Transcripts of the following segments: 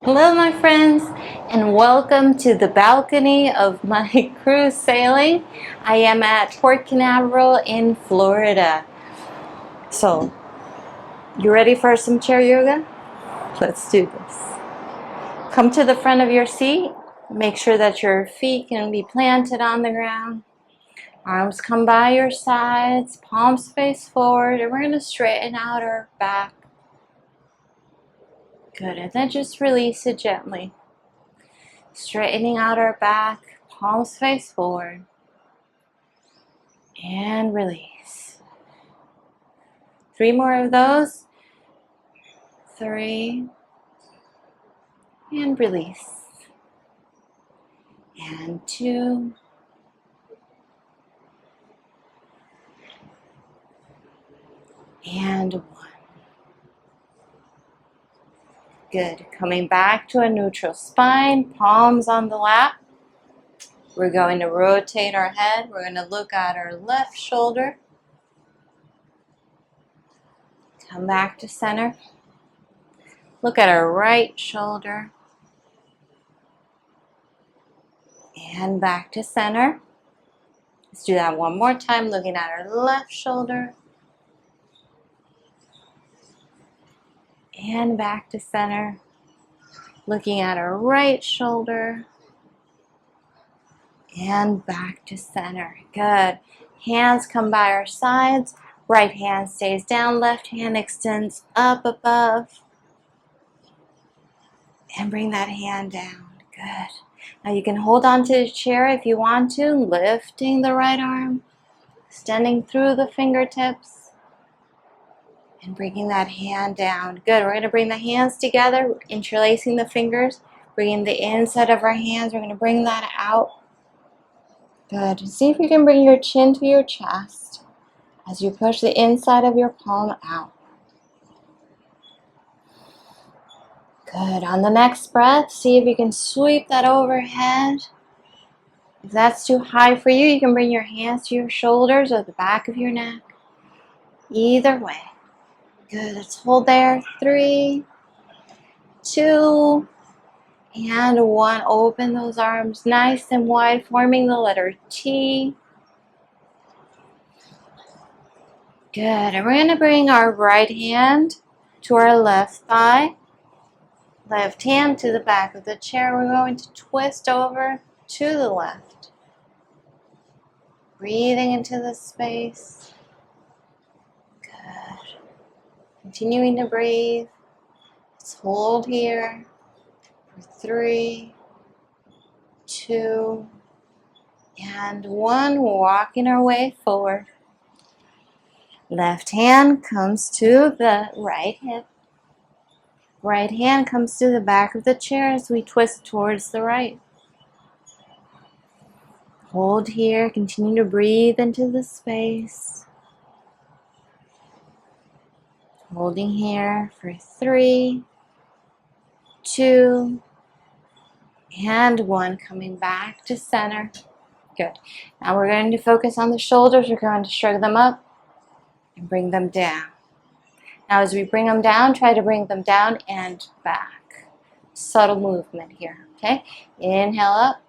Hello, my friends, and welcome to the balcony of my cruise sailing. I am at Port Canaveral in Florida. So, you ready for some chair yoga? Let's do this. Come to the front of your seat. Make sure that your feet can be planted on the ground. Arms come by your sides, palms face forward, and we're going to straighten out our back. Good, and then just release it gently. Straightening out our back, palms face forward, and release. 3 more of those. 3, and release. And 2, and 1. Good. Coming back to a neutral spine, palms on the lap. We're going to rotate our head. We're going to look at our left shoulder. Come back to center. Look at our right shoulder. And back to center. Let's do that one more time, looking at our left shoulder. And back to center. Looking at our right shoulder. And back to center. Good. Hands come by our sides. Right hand stays down. Left hand extends up above. And bring that hand down. Good. Now you can hold on to the chair if you want to. Lifting the right arm. Extending through the fingertips. And bringing that hand down. Good. We're going to bring the hands together. Interlacing the fingers. Bringing the inside of our hands. We're going to bring that out. Good. See if you can bring your chin to your chest as you push the inside of your palm out. Good. On the next breath, see if you can sweep that overhead. If that's too high for you, you can bring your hands to your shoulders or the back of your neck. Either way. Good. Let's hold there. 3, 2, and 1. Open those arms nice and wide, forming the letter T. Good, and we're going to bring our right hand to our left thigh. Left hand to the back of the chair. We're going to twist over to the left. Breathing into the space. Good. Continuing to breathe. Let's hold here for 3, 2, and 1. Walking our way forward. Left hand comes to the right hip. Right hand comes to the back of the chair as we twist towards the right. Hold here. Continue to breathe into the space. Holding here for 3, 2, and 1. Coming back to center. Good. Now we're going to focus on the shoulders. We're going to shrug them up and bring them down. Now as we bring them down, try to bring them down and back. Subtle movement here, okay? Inhale up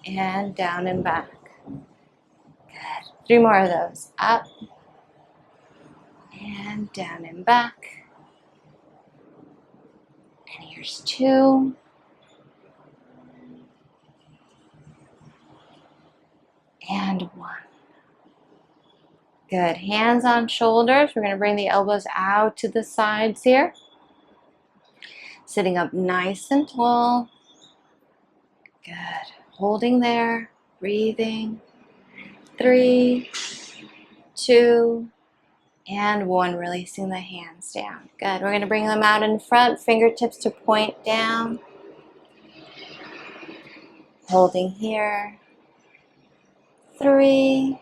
and down and back. Good. 3 more of those. Up and down and back. And here's 2. And 1. Good. Hands on shoulders. We're going to bring the elbows out to the sides here. Sitting up nice and tall. Good. Holding there. Breathing. 3, 2, and 1. Releasing the hands down. Good. We're going to bring them out in front. Fingertips to point down. Holding here. 3,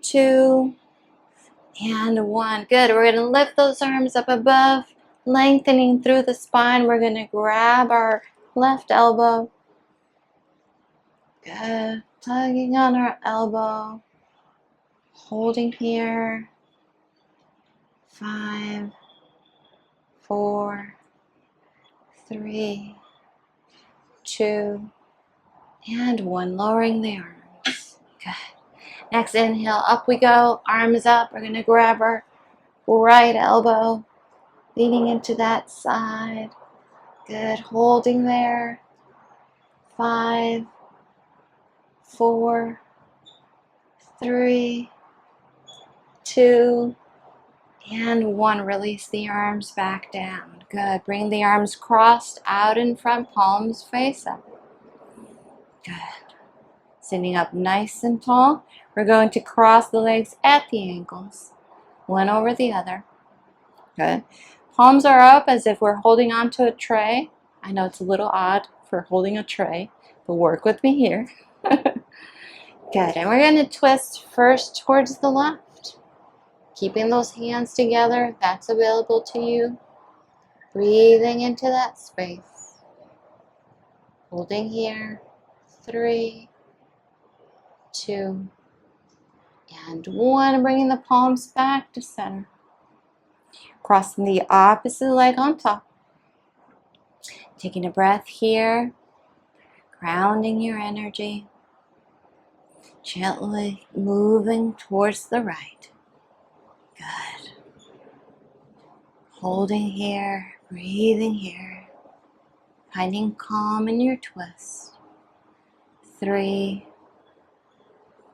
2, and 1. Good. We're going to lift those arms up above, lengthening through the spine. We're going to grab our left elbow. Good. Tugging on our elbow. Holding here. 5, 4, 3, 2, and 1. Lowering the arms. Good. Next inhale, up we go. Arms up. We're going to grab our right elbow, leaning into that side. Good. Holding there. 5, 4, 3, 2, and 1. Release the arms back down. Good. Bring the arms crossed out in front, palms face up. Good. Sitting up nice and tall. We're going to cross the legs at the ankles, one over the other. Good. Palms are up as if we're holding onto a tray. I know it's a little odd for holding a tray, but work with me here. Good. And we're going to twist first towards the left. Keeping those hands together, that's available to you. Breathing into that space. Holding here. 3, 2, and 1. Bringing the palms back to center. Crossing the opposite leg on top. Taking a breath here. Grounding your energy. Gently moving towards the right. Good. Holding here. Breathing here. Finding calm in your twist. 3,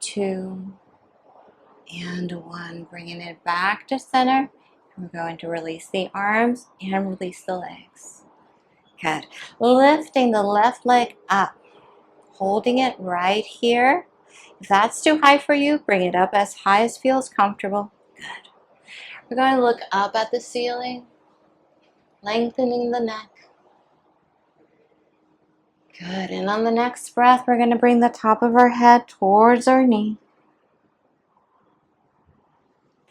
2, and 1. Bringing it back to center. We're going to release the arms and release the legs. Good. Lifting the left leg up. Holding it right here. If that's too high for you, bring it up as high as feels comfortable. Good. We're going to look up at the ceiling. Lengthening the neck. Good. And on the next breath, we're going to bring the top of our head towards our knee.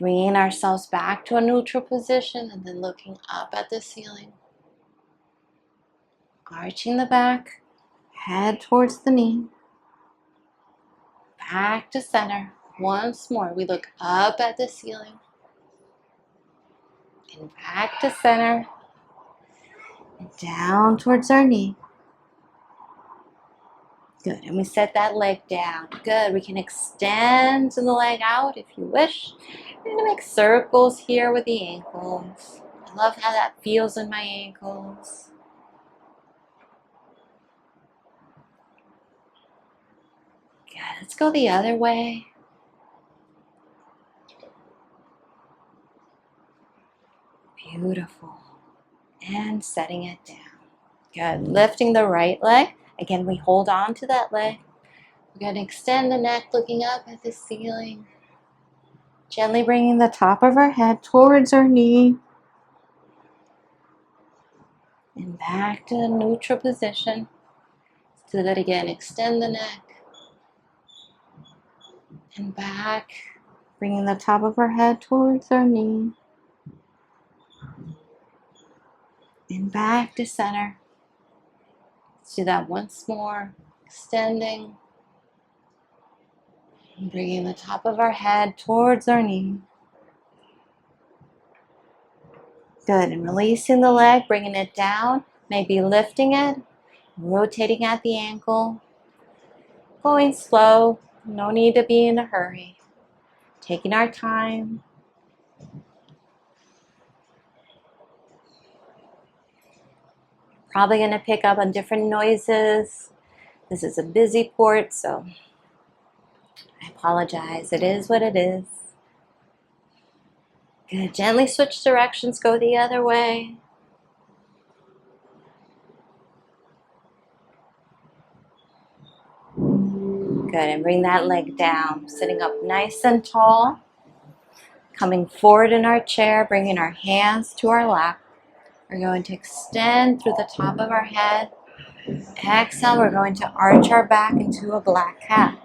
Bringing ourselves back to a neutral position and then looking up at the ceiling. Arching the back, head towards the knee. Back to center. Once more, we look up at the ceiling. And back to center. And down towards our knee. Good, and we set that leg down. Good, we can extend the leg out if you wish. We're going to make circles here with the ankles. I love how that feels in my ankles. Good, let's go the other way. Beautiful. And setting it down. Good, lifting the right leg. Again, we hold on to that leg. We're going to extend the neck, looking up at the ceiling. Gently bringing the top of our head towards our knee. And back to the neutral position. Let's do that again. Extend the neck. And back. Bringing the top of our head towards our knee. And back to center. Let's do that once more. Extending. And bringing the top of our head towards our knee. Good, and releasing the leg, bringing it down, maybe lifting it, rotating at the ankle. Going slow, no need to be in a hurry. Taking our time. Probably going to pick up on different noises. This is a busy port, so I apologize. It is what it is. Good. Gently switch directions. Go the other way. Good. And bring that leg down. Sitting up nice and tall. Coming forward in our chair. Bringing our hands to our lap. We're going to extend through the top of our head. Exhale, we're going to arch our back into a black cat.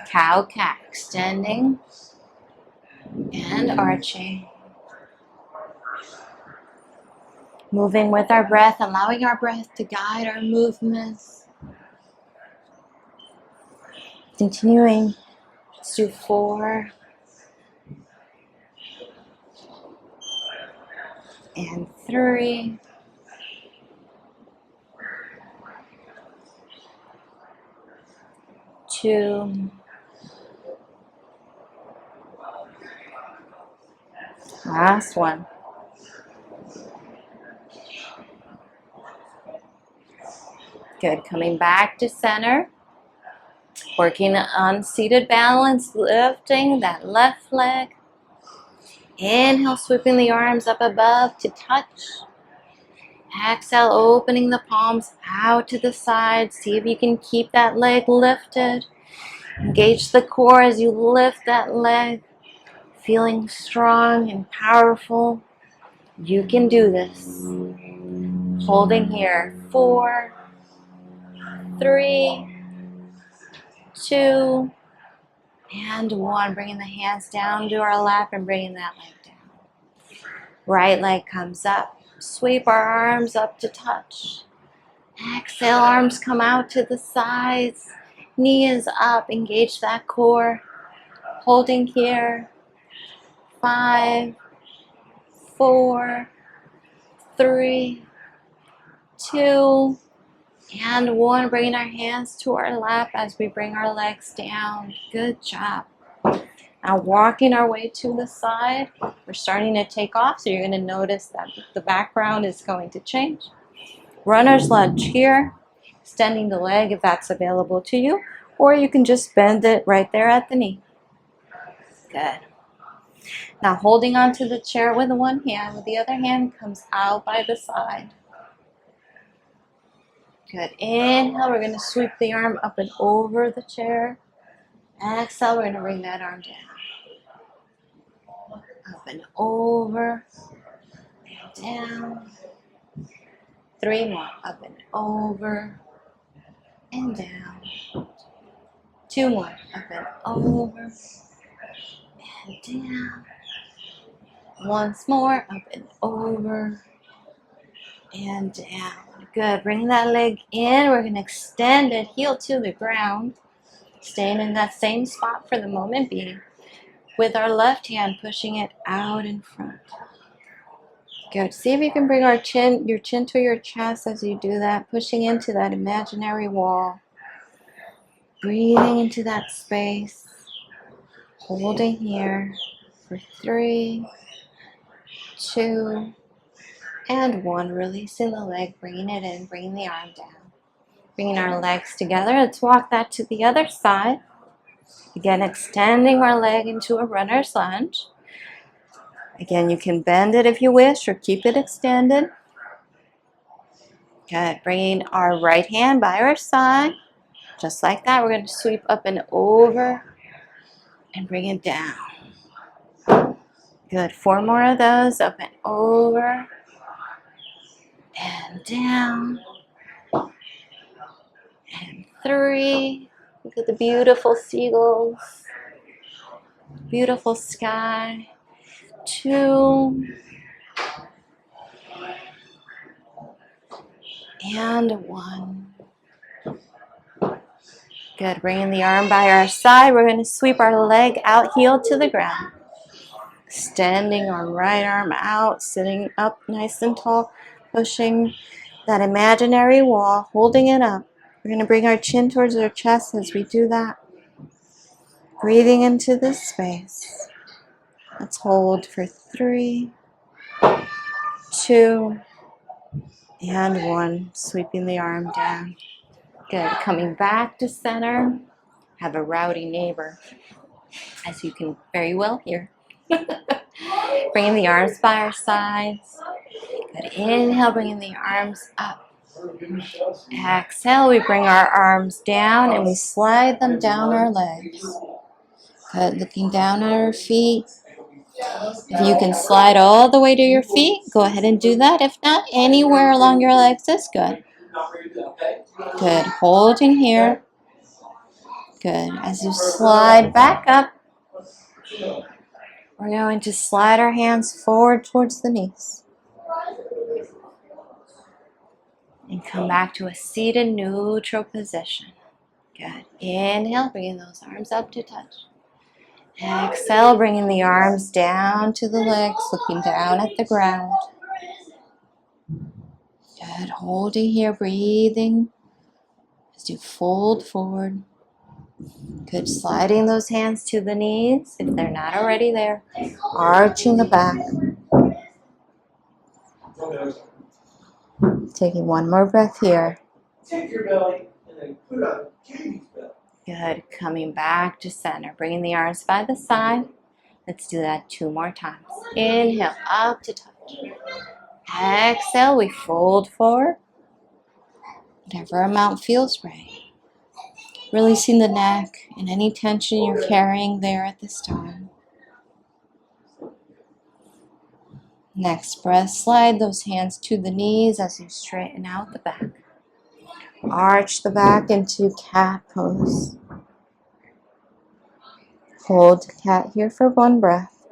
Cow cat, extending and arching. Moving with our breath, allowing our breath to guide our movements. Continuing, let's do 4. And 3. 2. Last one. Good. Coming back to center. Working on seated balance, lifting that left leg. Inhale, sweeping the arms up above to touch. Exhale, opening the palms out to the side. See if you can keep that leg lifted. Engage the core as you lift that leg. Feeling strong and powerful. You can do this. Holding here. 4, 3, 2, and 1. Bringing the hands down to our lap and bringing that leg down. Right leg comes up. Sweep our arms up to touch. Exhale, arms come out to the sides. Knee is up. Engage that core. Holding here. 5, 4, 3, 2, and 1. Bringing our hands to our lap as we bring our legs down. Good job. Now walking our way to the side. We're starting to take off, so you're going to notice that the background is going to change. Runner's lunge here. Extending the leg if that's available to you, or you can just bend it right there at the knee. Good. Now holding onto the chair with one hand, with the other hand comes out by the side. Good. Inhale, we're going to sweep the arm up and over the chair. Exhale, we're going to bring that arm down. Up and over, and down. 3 more, up and over, and down. 2 more, up and over, and down. Once more, up and over, and down. Good. Bring that leg in. We're going to extend it, heel to the ground. Staying in that same spot for the moment being. With our left hand, pushing it out in front. Good. See if you can bring your chin to your chest as you do that. Pushing into that imaginary wall. Breathing into that space. Holding here for 3, 2, and 1. Releasing the leg, bringing it in, bringing the arm down. Bringing our legs together. Let's walk that to the other side. Again, extending our leg into a runner's lunge. Again, you can bend it if you wish or keep it extended. Good. Bringing our right hand by our side. Just like that, we're going to sweep up and over and bring it down. Good. 4 more of those. Up and over and down. And 3. Look at the beautiful seagulls. Beautiful sky. 2. And 1. Good. Bringing the arm by our side. We're going to sweep our leg out, heel to the ground. Extending our right arm out, sitting up nice and tall, pushing that imaginary wall, holding it up. We're going to bring our chin towards our chest as we do that. Breathing into this space. Let's hold for 3, 2, and 1. Sweeping the arm down. Good. Coming back to center. Have a rowdy neighbor, as you can very well hear. Bringing the arms by our sides. Good. Inhale, bringing the arms up. Exhale, we bring our arms down and we slide them down our legs. Good. Looking down at our feet. If you can slide all the way to your feet, go ahead and do that. If not, anywhere along your legs is good. Good. Holding here. Good. As you slide back up, we're going to slide our hands forward towards the knees. And come back to a seated neutral position. Good. Inhale, bringing those arms up to touch. Exhale, bringing the arms down to the legs, looking down at the ground. Good. Holding here, breathing as you fold forward. Good, sliding those hands to the knees if they're not already there. Arching the back. Taking one more breath here. Take your belly and then put it on Katie's belly. Good, coming back to center. Bringing the arms by the side. Let's do that 2 more times. Inhale, up to touch. Exhale, we fold forward. Whatever amount feels right. Releasing the neck and any tension you're carrying there at this time. Next breath, slide those hands to the knees as you straighten out the back. Arch the back into cat pose. Hold cat here for 1 breath.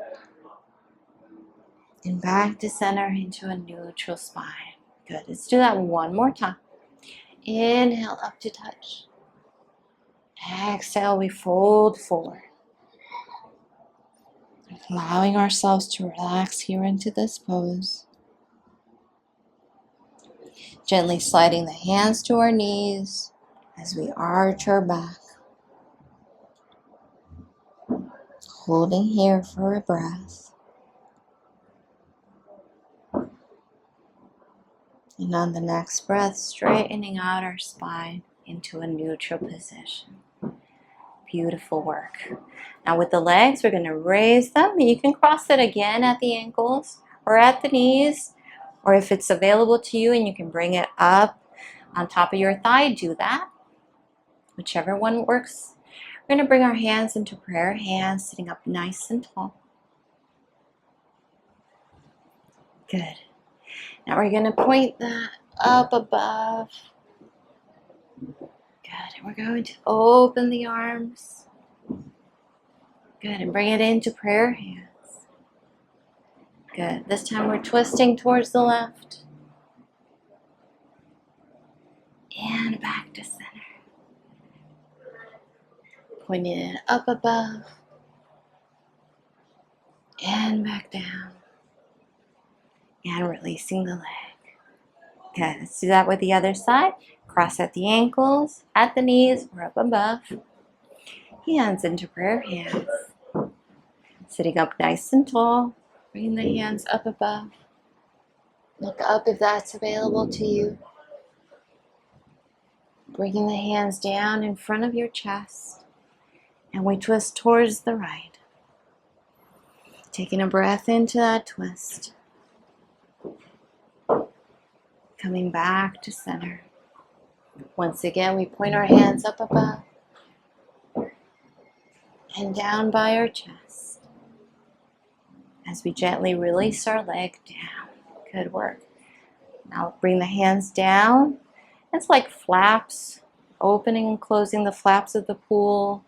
And back to center into a neutral spine. Good. Let's do that 1 more time. Inhale up to touch. Exhale, we fold forward. Allowing ourselves to relax here into this pose. Gently sliding the hands to our knees as we arch our back. Holding here for a breath. And on the next breath, straightening out our spine into a neutral position. Beautiful work. Now with the legs, we're going to raise them. You can cross it again at the ankles or at the knees, or if it's available to you and you can bring it up on top of your thigh, do that. Whichever one works. We're going to bring our hands into prayer hands, sitting up nice and tall. Good. Now we're going to point that up above. Good. And we're going to open the arms. Good. And bring it into prayer hands. Good. This time we're twisting towards the left. And back to center. Pointing it up above. And back down. And releasing the leg. Good. Let's do that with the other side. Cross at the ankles, at the knees, or up above. Hands into prayer hands. Sitting up nice and tall. Bringing the hands up above. Look up if that's available to you. Bringing the hands down in front of your chest. And we twist towards the right. Taking a breath into that twist. Coming back to center. Once again, we point our hands up above. And down by our chest. As we gently release our leg down. Good work. Now bring the hands down. It's like flaps, opening and closing the flaps of the pool.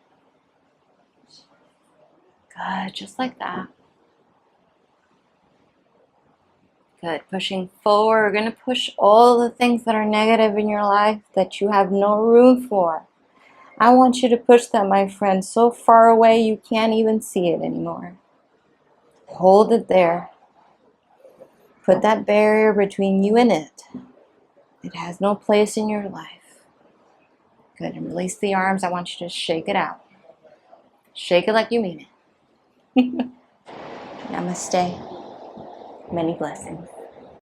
Good, just like that. Good, pushing forward. We're going to push all the things that are negative in your life that you have no room for. I want you to push them, my friend, so far away you can't even see it anymore. Hold it there. Put that barrier between you and it. It has no place in your life. Good, and release the arms. I want you to shake it out. Shake it like you mean it. Namaste. Many blessings.